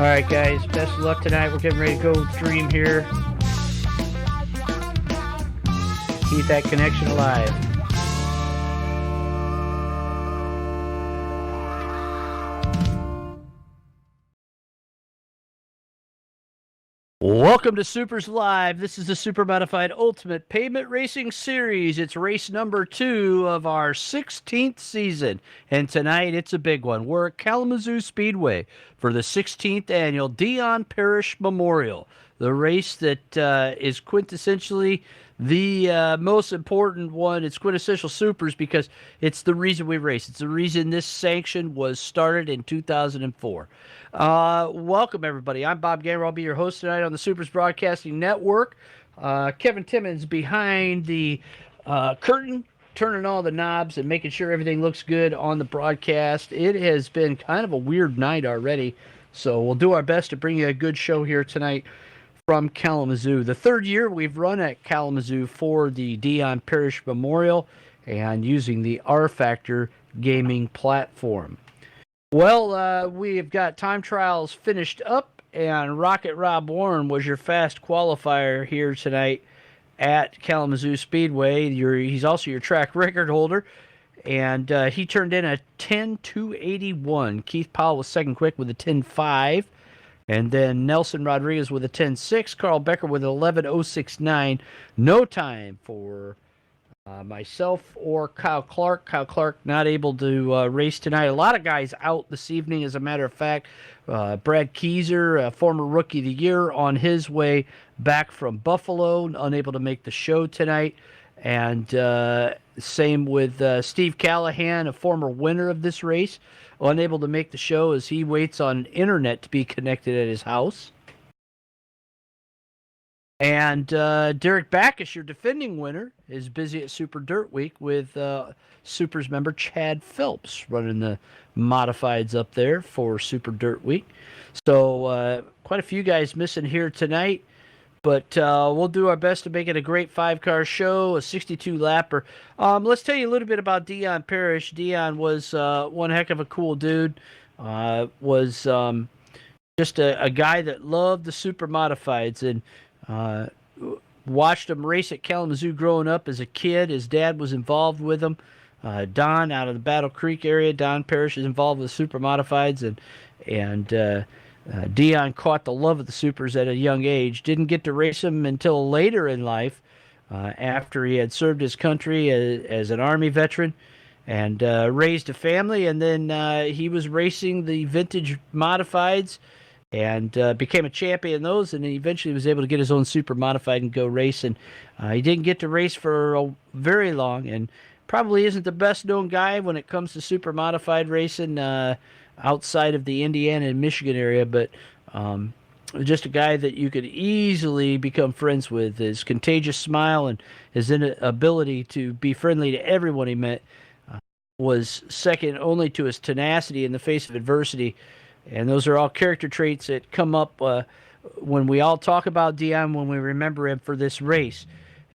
All right, guys. Best of luck tonight. We're getting ready to go stream here. Keep that connection alive. Welcome to Supers Live. This is the Supermodified Ultimate Pavement Racing Series. It's race number 2 of our 16th season. And tonight it's a big one. We're at Kalamazoo Speedway for the 16th Annual Dion Parish Memorial. The race that is quintessentially the most important one. It's quintessential Supers because it's the reason we race. It's the reason this sanction was started in 2004. Welcome, everybody. I'm Bob Gamer. I'll be your host tonight on the Supers Broadcasting Network. Kevin Timmons behind the curtain, turning all the knobs and making sure everything looks good on the broadcast. It has been kind of a weird night already, so we'll do our best to bring you a good show here tonight from Kalamazoo. The third year we've run at Kalamazoo for the Dion Parish Memorial and using the rFactor gaming platform. Well, we've got time trials finished up, and Rocket Rob Warren was your fast qualifier here tonight at Kalamazoo Speedway. He's also your track record holder, and he turned in a 10.281. Keith Powell was second quick with a 10.5. And then Nelson Rodriguez with a 10.6. Carl Becker with an 11.069. No time for myself or Kyle Clark. Kyle Clark not able to race tonight. A lot of guys out this evening, as a matter of fact. Brad Keyser, former Rookie of the Year, on his way back from Buffalo, unable to make the show tonight. And same with Steve Callahan, a former winner of this race, unable to make the show as he waits on internet to be connected at his house. And Derek Backus, your defending winner, is busy at Super Dirt Week with Supers member Chad Phelps running the modifieds up there for Super Dirt Week. So quite a few guys missing here tonight. But we'll do our best to make it a great 5-car show, a 62-lapper. Let's tell you a little bit about Dion Parish. Dion was one heck of a cool dude. Was just a guy that loved the Supermodifieds and watched him race at Kalamazoo growing up as a kid. His dad was involved with him. Don out of the Battle Creek area. Don Parish is involved with Supermodifieds, and Dion caught the love of the Supers at a young age. Didn't get to race them until later in life, after he had served his country as an Army veteran and raised a family. And then he was racing the vintage modifieds and became a champion in those. And he eventually was able to get his own Super Modified and go race. And he didn't get to race for very long, and probably isn't the best known guy when it comes to Super Modified racing outside of the Indiana and Michigan area, but just a guy that you could easily become friends with. His contagious smile and his ability to be friendly to everyone he met was second only to his tenacity in the face of adversity. And those are all character traits that come up when we all talk about Dion, when we remember him for this race.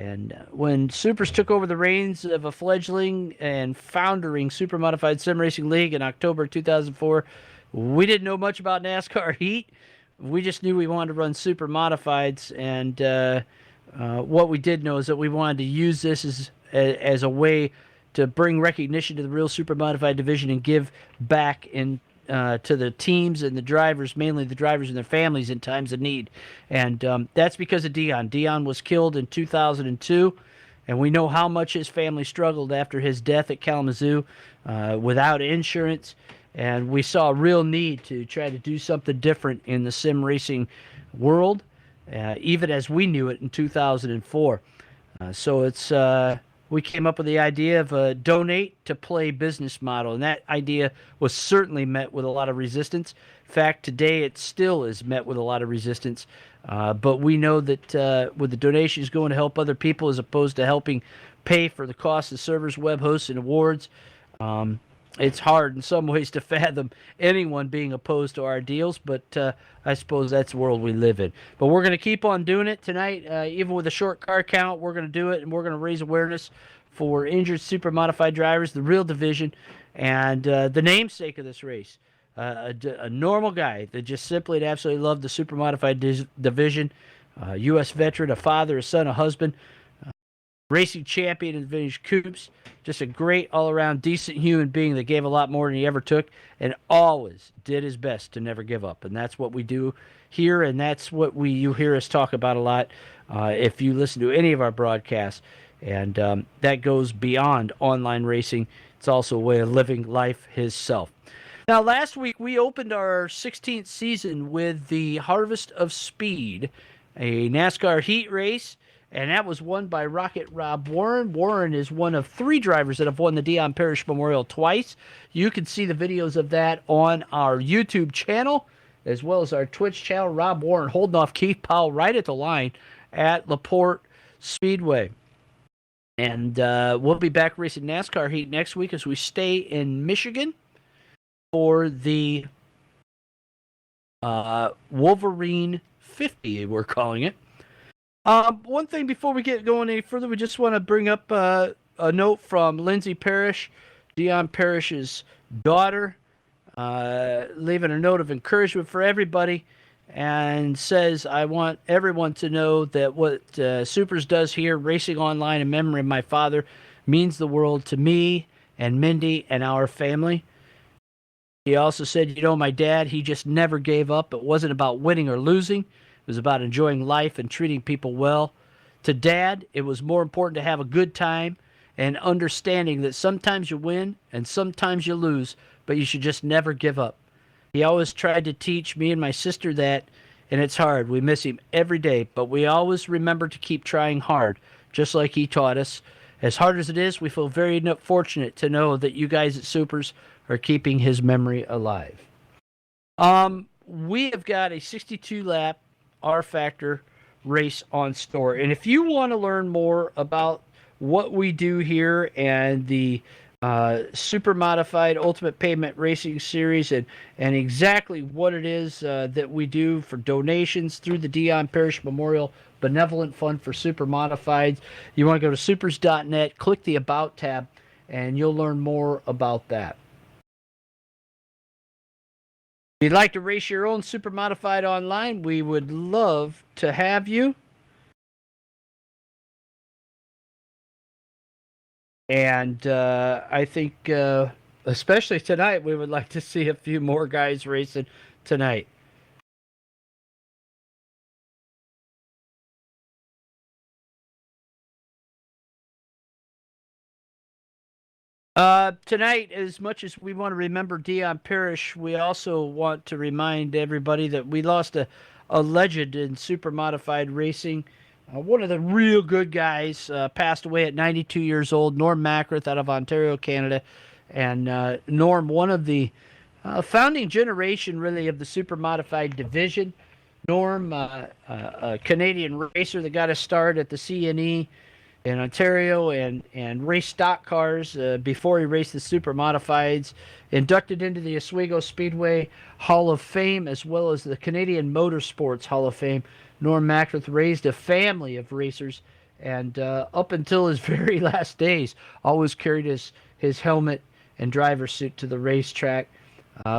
And when Supers took over the reins of a fledgling and foundering Super Modified Sim Racing League in October 2004, we didn't know much about NASCAR heat. We just knew we wanted to run Super Modifieds, and what we did know is that we wanted to use this as a way to bring recognition to the real Super Modified division and give back to the teams and the drivers, mainly the drivers and their families in times of need. And that's because of Dion. Dion was killed in 2002, and we know how much his family struggled after his death at Kalamazoo without insurance. And we saw a real need to try to do something different in the sim racing world, even as we knew it in 2004. So we came up with the idea of a donate to play business model, and that idea was certainly met with a lot of resistance. In fact, today it still is met with a lot of resistance, but we know that with the donations going to help other people as opposed to helping pay for the cost of servers, web hosts, and awards, it's hard in some ways to fathom anyone being opposed to our deals, but I suppose that's the world we live in. But we're going to keep on doing it tonight. Even with a short car count, we're going to do it, and we're going to raise awareness for injured Super Modified drivers, the real division, and the namesake of this race. a normal guy that just simply and absolutely loved the super modified division. U.S. veteran, a father, a son, a husband, racing champion in the vintage coupes. Just a great all-around decent human being that gave a lot more than he ever took, and always did his best to never give up. And that's what we do here, and that's what you hear us talk about a lot if you listen to any of our broadcasts. And that goes beyond online racing. It's also a way of living life himself. Now, last week we opened our 16th season with the Harvest of Speed, a NASCAR heat race, and that was won by Rocket Rob Warren. Warren is one of 3 drivers that have won the Dion Parish Memorial twice. You can see the videos of that on our YouTube channel, as well as our Twitch channel. Rob Warren holding off Keith Powell right at the line at LaPorte Speedway. And we'll be back racing NASCAR heat next week as we stay in Michigan for the Wolverine 50, we're calling it. One thing before we get going any further, we just want to bring up a note from Lindsay Parrish, Dion Parrish's daughter, leaving a note of encouragement for everybody, and says, I want everyone to know that what SUPRS does here, racing online in memory of my father, means the world to me and Mindy and our family. He also said, my dad, he just never gave up. It wasn't about winning or losing. It was about enjoying life and treating people well. To Dad, it was more important to have a good time and understanding that sometimes you win and sometimes you lose, but you should just never give up. He always tried to teach me and my sister that, and it's hard. We miss him every day, but we always remember to keep trying hard, just like he taught us. As hard as it is, we feel very fortunate to know that you guys at SUPRS are keeping his memory alive. We have got a 62-lap rFactor race on store, and if you want to learn more about what we do here and the Super Modified Ultimate Pavement Racing Series and exactly what it is that we do for donations through the Dion Parish Memorial Benevolent Fund for Super Modifieds, you want to go to suprs.net, click the About tab, and you'll learn more about that. If you'd like to race your own Super Modified online, we would love to have you. And I think, especially tonight, we would like to see a few more guys racing tonight. Tonight, as much as we want to remember Dion Parish, we also want to remind everybody that we lost a legend in Super Modified racing. One of the real good guys passed away at 92 years old, Norm Macrith out of Ontario, Canada. And Norm, one of the founding generation, really, of the Super Modified division. Norm, a Canadian racer that got a start at the CNE in Ontario and raced stock cars before he raced the Super Modifieds. Inducted into the Oswego Speedway Hall of Fame as well as the Canadian Motorsports Hall of Fame. Norm Macrith raised a family of racers, and up until his very last days, always carried his helmet and driver's suit to the racetrack.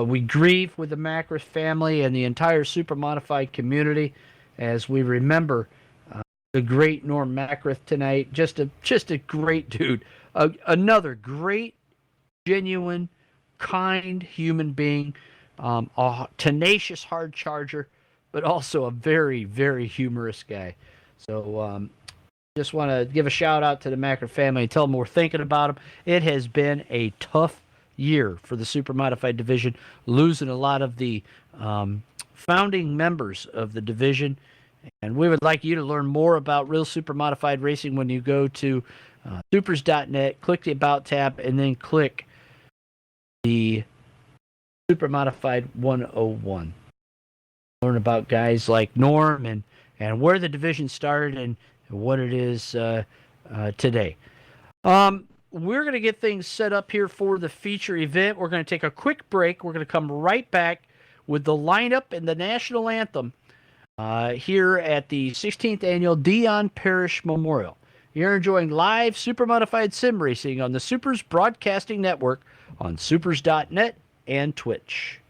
We grieve with the Macrith family and the entire Super Modified community as we remember the great Norm Macrith tonight. Just a great dude. Another great, genuine, kind human being. A tenacious hard charger, but also a very, very humorous guy. So just want to give a shout out to the Macrith family and tell them we're thinking about them. It has been a tough year for the Super Modified division, losing a lot of the founding members of the division. And we would like you to learn more about real Super Modified racing when you go to suprs.net, click the About tab, and then click the Super Modified 101. Learn about guys like Norm and where the division started and what it is today. We're going to get things set up here for the feature event. We're going to take a quick break. We're going to come right back with the lineup and the national anthem here at the 16th Annual Dion Parish Memorial. You're enjoying live Super Modified sim racing on the SUPRS Broadcasting Network on suprs.net and Twitch.